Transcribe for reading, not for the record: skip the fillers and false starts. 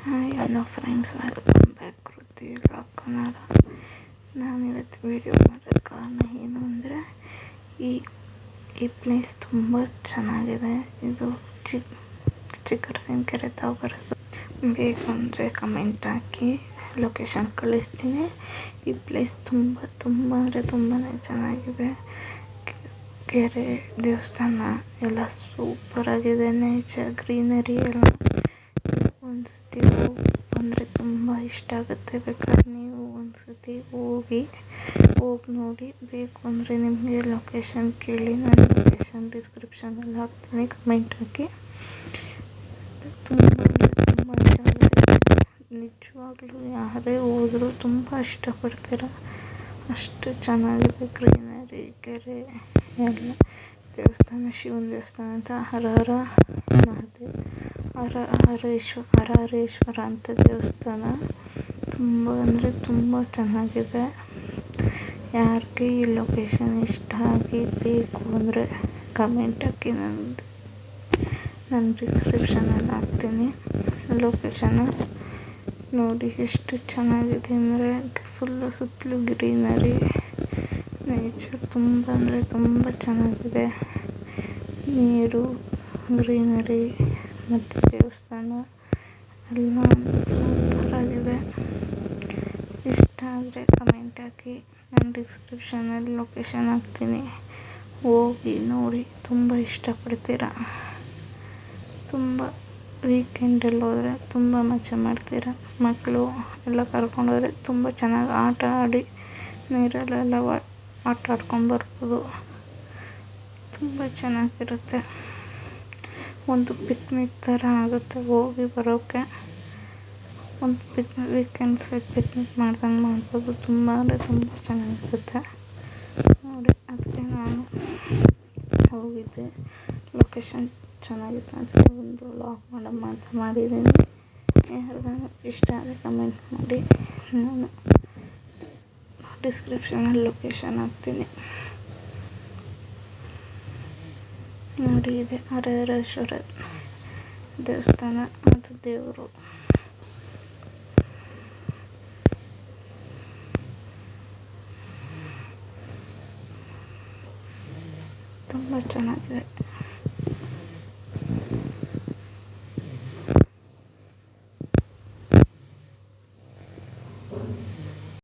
Hi hello friends, welcome back ಕೃತಿ vlog Kannada. ನಾನಿವತ್ತು video ಮಾಡೋಕ್ಕೆ ಕಾರಣ ಏನು ಅಂದರೆ ಈ ಪ್ಲೇಸ್ ತುಂಬ ಚೆನ್ನಾಗಿದೆ. ಇದು ಚಿಕ್ಕರಸಿನಕೆರೆ ತಾವು ಬರೋದು. ಬೇಕು ಅಂದರೆ ಕಮೆಂಟ್ ಹಾಕಿ, ಲೊಕೇಶನ್ ಕಳಿಸ್ತೀನಿ. ಈ ಪ್ಲೇಸ್ ತುಂಬ ಅಂದರೆ ತುಂಬಾ ಚೆನ್ನಾಗಿದೆ. ಕೆರೆ, ದೇವಸ್ಥಾನ ಎಲ್ಲ ಸೂಪರಾಗಿದೆ. ನೇಚರ್, ಗ್ರೀನರಿ ಎಲ್ಲ ಒಂದ್ಸತಿ ಬಂದರೆ ತುಂಬ ಇಷ್ಟ ಆಗುತ್ತೆ. ಬೇಕಾದ್ರೆ ನೀವು ಒಂದ್ಸತಿ ಹೋಗಿ ನೋಡಿ. ಬೇಕು ಅಂದರೆ ನಿಮಗೆ ಲೊಕೇಶನ್ ಕೇಳಿ, ನಾನು ಲೊಕೇಶನ್ ಡಿಸ್ಕ್ರಿಪ್ಷನಲ್ಲಿ ಹಾಕ್ತೀನಿ, ಕಮೆಂಟ್ ಹಾಕಿ. ತುಂಬ ಚೆನ್ನಾಗಿದೆ. ನಿಜವಾಗ್ಲೂ ಯಾರೇ ಹೋದರೂ ತುಂಬ ಇಷ್ಟಪಡ್ತೀರ, ಅಷ್ಟು ಚೆನ್ನಾಗಿದೆ. ಗ್ರೀನರಿ, ಕೆರೆ ಎಲ್ಲ. ದೇವಸ್ಥಾನ ಶಿವನ ದೇವಸ್ಥಾನ ಅಂತ ಹರ ಮಹಾದೇವ್, ಹರೇಶ್ವರ ಅಂತ ದೇವಸ್ಥಾನ. ತುಂಬ ಅಂದರೆ ತುಂಬ ಚೆನ್ನಾಗಿದೆ. ಯಾರಿಗೆ ಈ ಲೊಕೇಶನ್ ಇಷ್ಟ ಆಗಿ ಬೇಕು ಅಂದರೆ ಕಮೆಂಟ್ ಹಾಕಿ, ನಾನು ಡಿಸ್ಕ್ರಿಪ್ಷನಲ್ಲಿ ಹಾಕ್ತೀನಿ ಲೊಕೇಶನ್. ನೋಡಿ ಎಷ್ಟು ಚೆನ್ನಾಗಿದೆ ಅಂದರೆ ಫುಲ್ಲು ಸುತ್ತಲೂ ಗ್ರೀನರಿ, ನೇಚರ್ ತುಂಬ ಅಂದರೆ ತುಂಬ ಚೆನ್ನಾಗಿದೆ. ನೀರು, ಗ್ರೀನರಿ ಮತ್ತು ದೇವಸ್ಥಾನ ಎಲ್ಲ ಸೂಪರಾಗಿದೆ. ಇಷ್ಟ ಆದರೆ ಕಮೆಂಟ್ ಹಾಕಿ, ನಾನು ಡಿಸ್ಕ್ರಿಪ್ಷನಲ್ಲಿ ಲೊಕೇಶನ್ ಹಾಕ್ತೀನಿ. ಹೋಗಿ ನೋಡಿ, ತುಂಬ ಇಷ್ಟಪಡ್ತೀರ. ತುಂಬ ವೀಕೆಂಡಲ್ಲಿ ಹೋದರೆ ತುಂಬ ಮಜಾ ಮಾಡ್ತೀರ. ಮಕ್ಕಳು ಎಲ್ಲ ಕರ್ಕೊಂಡೋದ್ರೆ ತುಂಬ ಚೆನ್ನಾಗಿ ಆಟ ಆಡಿ, ನೀರಲ್ಲೆಲ್ಲ ಆಟ ಆಡ್ಕೊಂಬರ್ಬೋದು. ತುಂಬ ಚೆನ್ನಾಗಿರುತ್ತೆ. ಒಂದು ಪಿಕ್ನಿಕ್ ಥರ ಆಗುತ್ತೆ ಹೋಗಿ ಬರೋಕ್ಕೆ. ಒಂದು ಪಿಕ್ನಿಕ್ ಮಾಡ್ದಂಗೆ ಮಾಡ್ಬೋದು. ತುಂಬ ಅಂದರೆ ತುಂಬ ಚೆನ್ನಾಗಿರುತ್ತೆ ನೋಡಿ. ಅದಕ್ಕೆ ನಾನು ಹೋಗಿದ್ದೆ. ಲೊಕೇಶನ್ ಚೆನ್ನಾಗಿತ್ತು ಅಂತ ಒಂದು ವ್ಲಾಗ್ ಮಾಡಿದ್ದೀನಿ. ಯಾರಿಗಾದ್ರು ಇಷ್ಟ ಆದರೆ ಕಮೆಂಟ್ ಮಾಡಿ, ನಾನು ಡಿಸ್ಕ್ರಿಪ್ಷನಲ್ಲಿ ಲೊಕೇಶನ್ ಹಾಕ್ತೀನಿ. ನೋಡಿ, ಇದೆ ಹರೇಶ್ವರ ದೇವಸ್ಥಾನ. ಅದು ದೇವರು. ತುಂಬ ಚೆನ್ನಾಗಿದೆ.